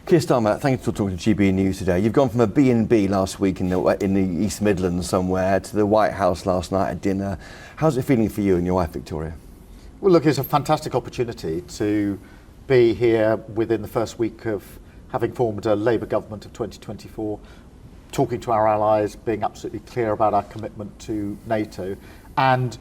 Keir Starmer, thank you for talking to GB News today. You've gone from a B&B last week in the East Midlands somewhere to the White House last night at dinner. How's it feeling for you and your wife, Victoria? Well, look, it's a fantastic opportunity to be here within the first week of having formed a Labour government of 2024, talking to our allies, being absolutely clear about our commitment to NATO, and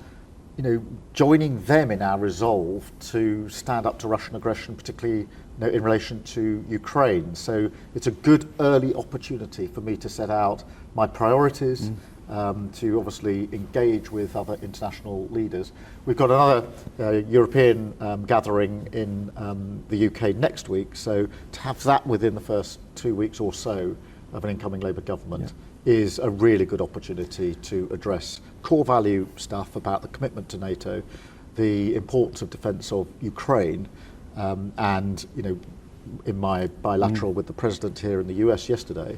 joining them in our resolve to stand up to Russian aggression, particularly in relation to Ukraine. So it's a good early opportunity for me to set out my priorities, to obviously engage with other international leaders. We've got another European gathering in the UK next week, so to have that within the first 2 weeks or so of an incoming Labour government is a really good opportunity to address core value stuff about the commitment to NATO, the importance of defence of Ukraine, and in my bilateral with the President here in the US yesterday,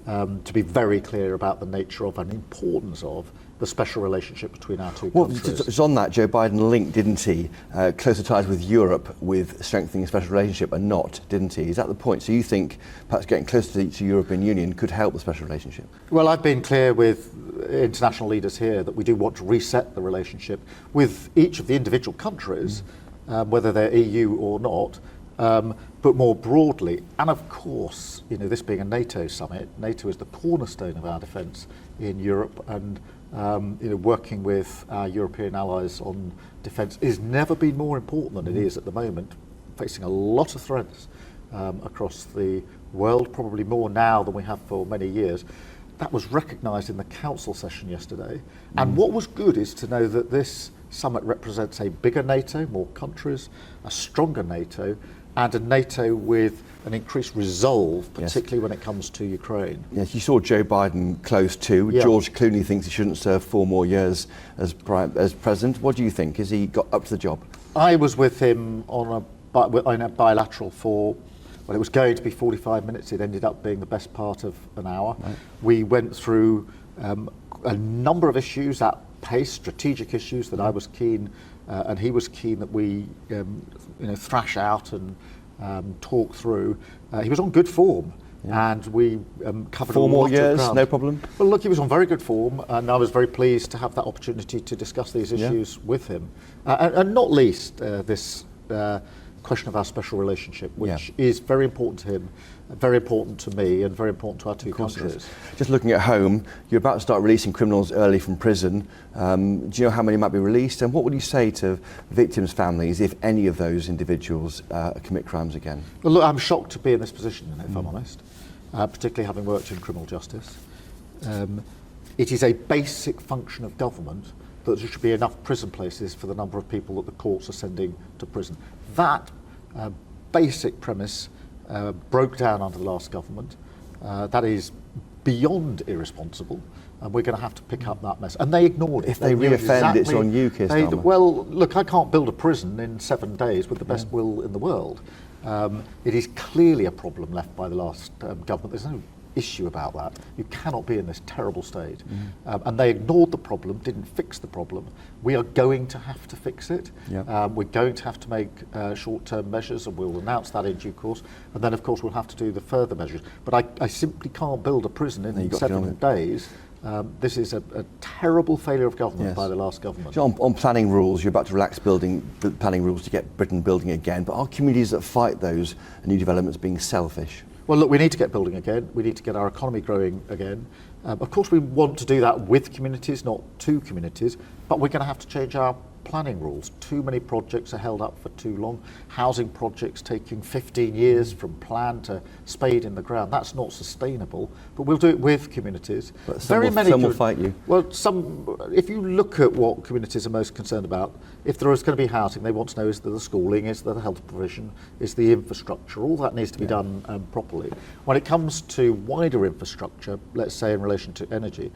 to be very clear about the nature of and importance of the special relationship between our two countries. It's on that, Joe Biden linked, didn't he, closer ties with Europe with strengthening a special relationship and not, didn't he? Is that the point? So you think perhaps getting closer to the European Union could help the special relationship? Well, I've been clear with international leaders here that we do want to reset the relationship with each of the individual countries, whether they're EU or not, but more broadly. And of course, this being a NATO summit, NATO is the cornerstone of our defence in Europe, and working with our European allies on defence has never been more important than it is at the moment, facing a lot of threats across the world, probably more now than we have for many years. That was recognised in the council session yesterday. And what was good is to know that this summit represents a bigger NATO, more countries, a stronger NATO, and a NATO with an increased resolve, particularly when it comes to Ukraine. Yes, you saw Joe Biden close too. Yeah. George Clooney thinks he shouldn't serve 4 more years as president. What do you think? Has he got up to the job? I was with him on a bilateral for, well, it was going to be 45 minutes. It ended up being the best part of an hour. Right. We went through a number of issues at pace, strategic issues that I was keen and he was keen that we thrash out and talk through. He was on good form, and we covered 4 more lot years, of ground. no problem? Well, look, he was on very good form, and I was very pleased to have that opportunity to discuss these issues with him. And not least this question of our special relationship, which is very important to him, very important to me, and very important to our two countries. Just looking at home, you're about to start releasing criminals early from prison. Do you know how many might be released? And what would you say to victims' families if any of those individuals commit crimes again? Well, look, I'm shocked to be in this position, if I'm honest, particularly having worked in criminal justice. It is a basic function of government that there should be enough prison places for the number of people that the courts are sending to prison. That basic premise broke down under the last government. That is beyond irresponsible, and we're going to have to pick up that mess. And they ignored it. If they re-offend, it's on you, Keir Starmer. Well, look, I can't build a prison in 7 days with the best will in the world. It is clearly a problem left by the last government. There's no issue about that. You cannot be in this terrible state. And they ignored the problem, didn't fix the problem. We are going to have to fix it. We're going to have to make short-term measures, and we'll announce that in due course. And then, of course, we'll have to do the further measures. But I simply can't build a prison in 7 days. This is a terrible failure of government by the last government. So on planning rules, you're about to relax planning rules to get Britain building again. But are communities that fight those new developments being selfish? Well, look, we need to get building again. We need to get our economy growing again. Of course, we want to do that with communities, not to communities, but we're going to have to change our planning rules. Too many projects are held up for too long. Housing projects taking 15 years from plan to spade in the ground. That's not sustainable, but we'll do it with communities. But some will fight you. Well, if you look at what communities are most concerned about, if there is going to be housing, they want to know is there the schooling, is there the health provision, is the infrastructure. All that needs to be done properly. When it comes to wider infrastructure, let's say in relation to energy,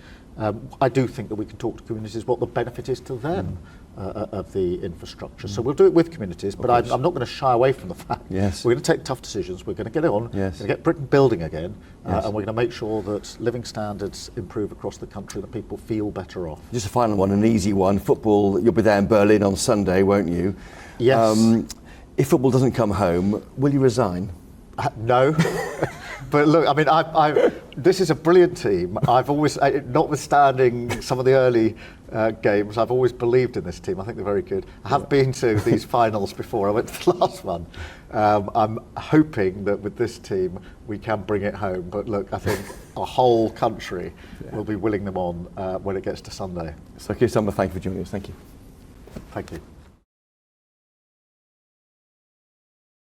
I do think that we can talk to communities what the benefit is to them of the infrastructure. So we'll do it with communities, but I'm not going to shy away from the fact we're going to take tough decisions, we're going to get it on, we're going to get Britain building again, and we're going to make sure that living standards improve across the country, that people feel better off. Just a final one, an easy one. Football, you'll be there in Berlin on Sunday, won't you? Yes. If football doesn't come home, will you resign? No. But look, I mean, this is a brilliant team. I've always, notwithstanding some of the early games, I've always believed in this team. I think they're very good. I have been to these finals before. I went to the last one. I'm hoping that with this team we can bring it home. But look, I think a whole country will be willing them on when it gets to Sunday. So Keir Starmer, thank you for joining us. Thank you. Thank you.